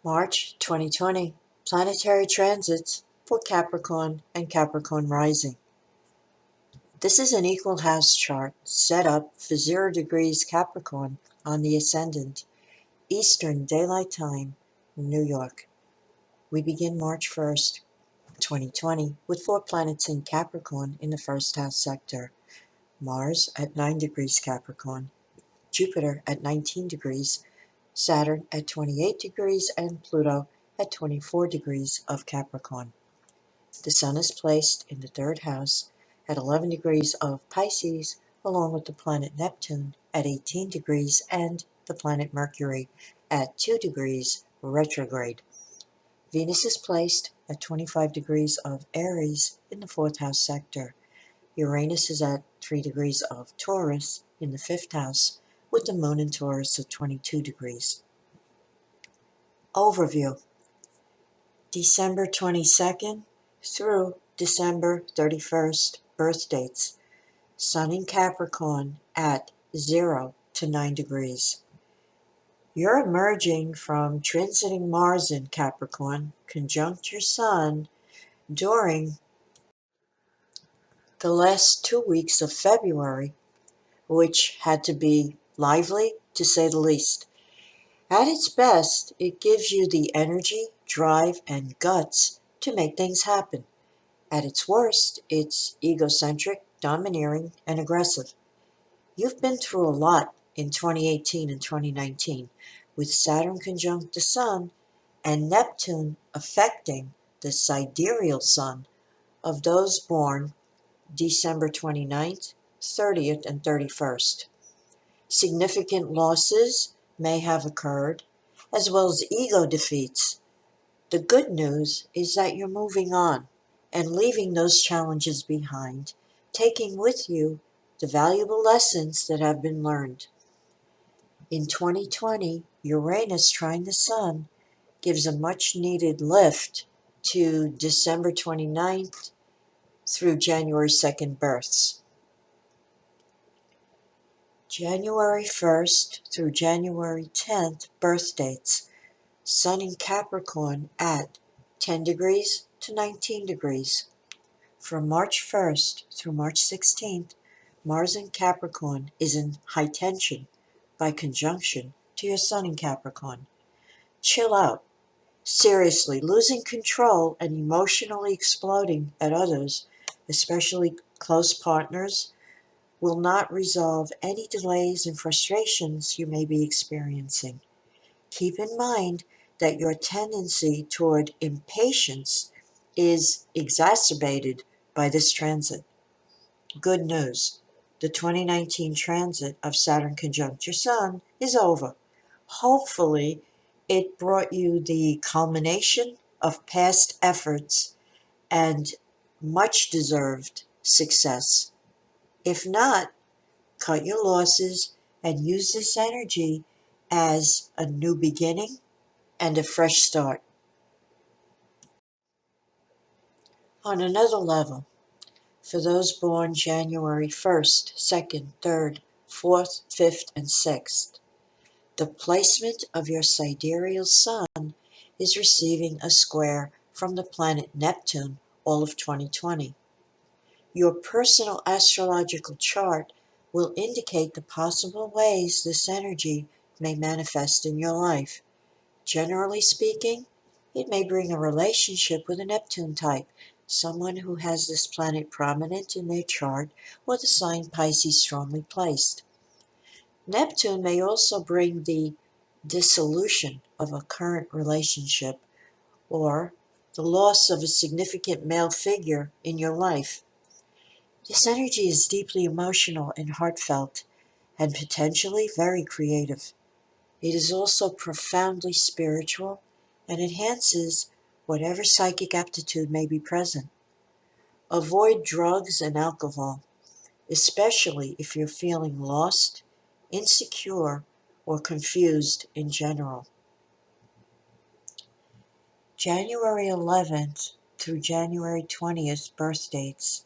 March 2020, planetary transits for Capricorn and Capricorn rising. This is an equal house chart set up for 0 degrees Capricorn on the ascendant, Eastern Daylight Time, New York. We begin March 1st, 2020, with 4 planets in Capricorn in the first house sector. Mars at 9 degrees Capricorn, Jupiter at 19 degrees, Saturn at 28 degrees, and Pluto at 24 degrees of Capricorn. The Sun is placed in the 3rd house at 11 degrees of Pisces, along with the planet Neptune at 18 degrees and the planet Mercury at 2 degrees retrograde. Venus is placed at 25 degrees of Aries in the 4th house sector. Uranus is at 3 degrees of Taurus in the 5th house, with the moon in Taurus at 22 degrees. Overview: December 22nd through December 31st birth dates. Sun in Capricorn at 0 to 9 degrees. You're emerging from transiting Mars in Capricorn, conjunct your Sun, during the last 2 weeks of February, which had to be lively, to say the least. At its best, it gives you the energy, drive, and guts to make things happen. At its worst, it's egocentric, domineering, and aggressive. You've been through a lot in 2018 and 2019, with Saturn conjunct the Sun and Neptune affecting the sidereal Sun of those born December 29th, 30th, and 31st. Significant losses may have occurred, as well as ego defeats. The good news is that you're moving on and leaving those challenges behind, taking with you the valuable lessons that have been learned. In 2020, Uranus trine the Sun gives a much-needed lift to December 29th through January 2nd births. January 1st through January 10th birth dates. Sun in Capricorn at 10 degrees to 19 degrees. From March 1st through March 16th, Mars in Capricorn is in high tension by conjunction to your Sun in Capricorn. Chill out. Seriously, losing control and emotionally exploding at others, especially close partners, will not resolve any delays and frustrations you may be experiencing. Keep in mind that your tendency toward impatience is exacerbated by this transit. Good news: the 2019 transit of Saturn conjunct your Sun is over. Hopefully, it brought you the culmination of past efforts and much deserved success. If not, cut your losses and use this energy as a new beginning and a fresh start. On another level, for those born January 1st, 2nd, 3rd, 4th, 5th, and 6th, the placement of your sidereal Sun is receiving a square from the planet Neptune all of 2020. Your personal astrological chart will indicate the possible ways this energy may manifest in your life. Generally speaking, it may bring a relationship with a Neptune type, someone who has this planet prominent in their chart or the sign Pisces strongly placed. Neptune may also bring the dissolution of a current relationship or the loss of a significant male figure in your life. This energy is deeply emotional and heartfelt, and potentially very creative. It is also profoundly spiritual and enhances whatever psychic aptitude may be present. Avoid drugs and alcohol, especially if you're feeling lost, insecure, or confused in general. January 11th through January 20th birth dates.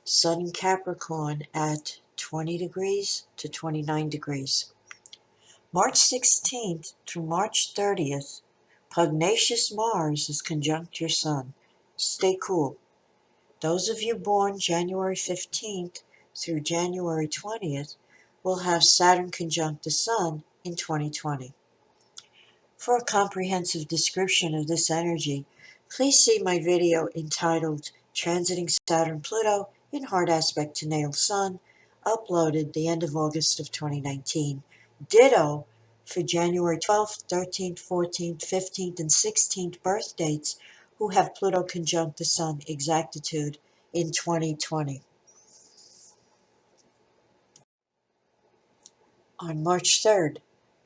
Sun in Capricorn at 20 degrees to 29 degrees. March 16th through March 30th, Pugnacious Mars is conjunct your Sun. Stay cool. Those of you born January 15th through January 20th will have Saturn conjunct the Sun in 2020. For a comprehensive description of this energy, please see my video entitled Transiting Saturn-Pluto in Hard Aspect to Natal Sun, uploaded the end of August of 2019. Ditto for January 12th, 13th, 14th, 15th, and 16th birth dates who have Pluto conjunct the Sun exactitude in 2020. On March 3rd,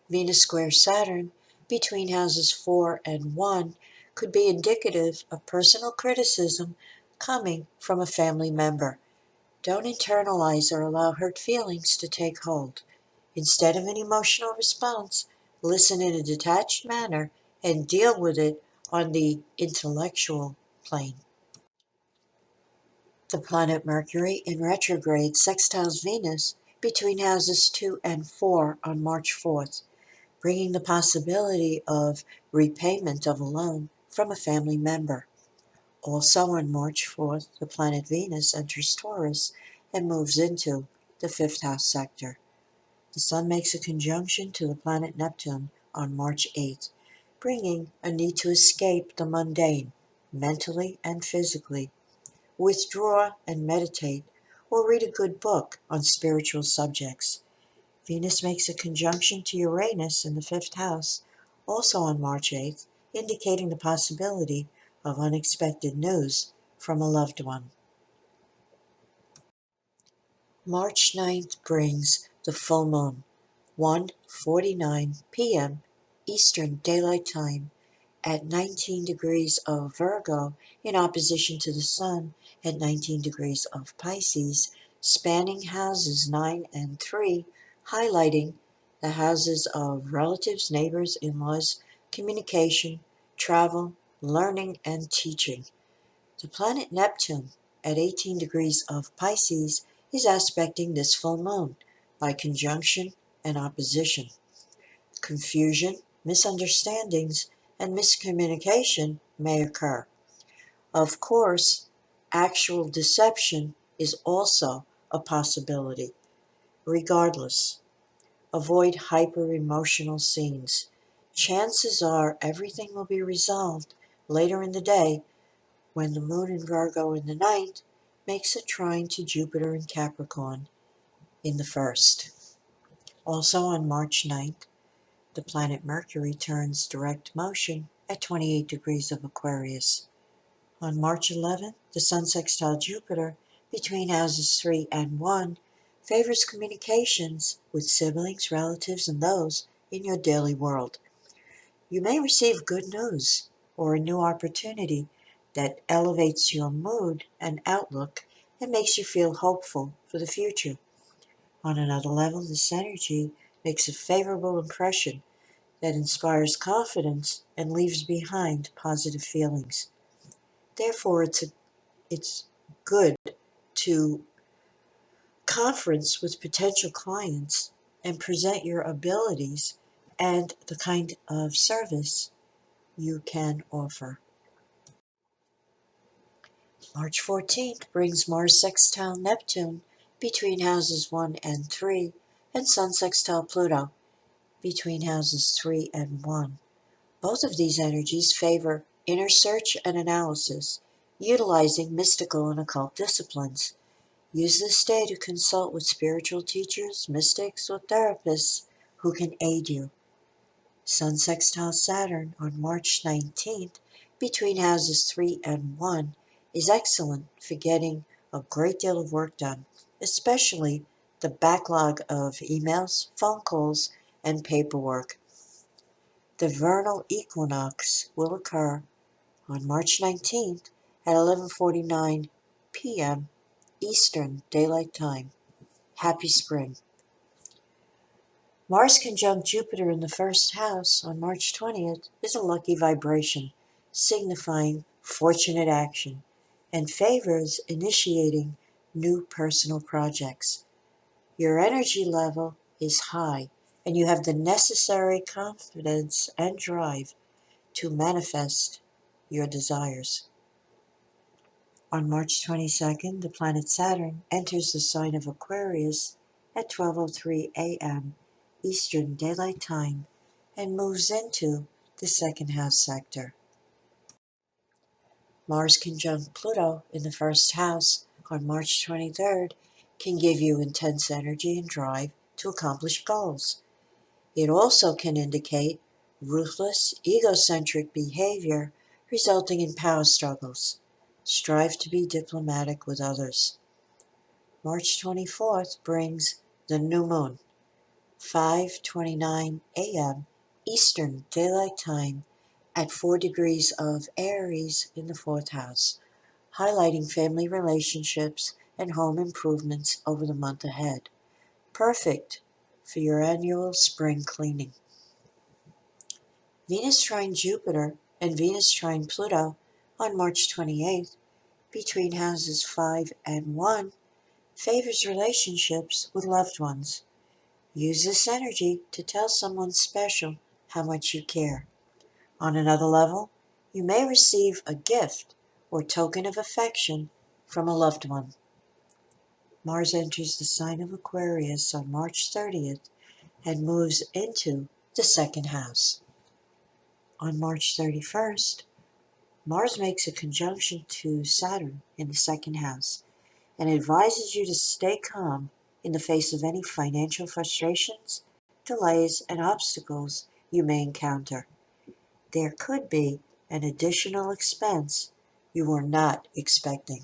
Venus squares Saturn between houses 4 and 1 could be indicative of personal criticism coming from a family member. Don't internalize or allow hurt feelings to take hold. Instead of an emotional response, listen in a detached manner and deal with it on the intellectual plane. The planet Mercury in retrograde sextiles Venus between houses 2 and 4 on March 4th, bringing the possibility of repayment of a loan from a family member. Also on March 4th, the planet Venus enters Taurus and moves into the 5th house sector. The Sun makes a conjunction to the planet Neptune on March 8th, bringing a need to escape the mundane, mentally and physically. Withdraw and meditate, or read a good book on spiritual subjects. Venus makes a conjunction to Uranus in the 5th house, also on March 8th, indicating the possibility of unexpected news from a loved one. March 9th brings the full moon, 1:49 p.m. Eastern Daylight Time, at 19 degrees of Virgo in opposition to the Sun at 19 degrees of Pisces, spanning houses 9 and 3, highlighting the houses of relatives, neighbors, in-laws, communication, travel, learning, and teaching. The planet Neptune at 18 degrees of Pisces is aspecting this full moon by conjunction and opposition. Confusion, misunderstandings, and miscommunication may occur. Of course, actual deception is also a possibility. Regardless, avoid hyper-emotional scenes. Chances are everything will be resolved later in the day when the moon in Virgo in the 9th makes a trine to Jupiter in Capricorn in the 1st. Also on March 9th, the planet Mercury turns direct motion at 28 degrees of Aquarius. On March 11th, the Sun sextile Jupiter between houses 3 and 1 favors communications with siblings, relatives, and those in your daily world. You may receive good news or a new opportunity that elevates your mood and outlook and makes you feel hopeful for the future. On another level, this energy makes a favorable impression that inspires confidence and leaves behind positive feelings. Therefore, it's good to conference with potential clients and present your abilities and the kind of service you can offer. March 14th brings Mars sextile Neptune between houses 1 and 3 and Sun sextile Pluto between houses 3 and 1. Both of these energies favor inner search and analysis, utilizing mystical and occult disciplines. Use this day to consult with spiritual teachers, mystics, or therapists who can aid you. Sun sextile Saturn on March 19th between houses 3 and 1 is excellent for getting a great deal of work done, especially the backlog of emails, phone calls, and paperwork. The vernal equinox will occur on March 19th at 11:49 p.m. Eastern Daylight Time. Happy spring. Mars conjunct Jupiter in the 1st house on March 20th is a lucky vibration, signifying fortunate action, and favors initiating new personal projects. Your energy level is high, and you have the necessary confidence and drive to manifest your desires. On March 22nd, the planet Saturn enters the sign of Aquarius at 12:03 a.m. Eastern Daylight Time and moves into the second house sector. Mars conjunct Pluto in the first house on March 23rd can give you intense energy and drive to accomplish goals. It also can indicate ruthless, egocentric behavior resulting in power struggles. Strive to be diplomatic with others. March 24th brings the new moon, 5:29 a.m. Eastern Daylight Time at 4 degrees of Aries in the fourth house, highlighting family relationships and home improvements over the month ahead. Perfect for your annual spring cleaning. Venus trine Jupiter and Venus trine Pluto on March 28th between houses 5 and 1 favors relationships with loved ones. Use this energy to tell someone special how much you care. On another level, you may receive a gift or token of affection from a loved one. Mars enters the sign of Aquarius on March 30th and moves into the second house. On March 31st, Mars makes a conjunction to Saturn in the second house and advises you to stay calm in the face of any financial frustrations, delays, and obstacles you may encounter. There could be an additional expense you were not expecting.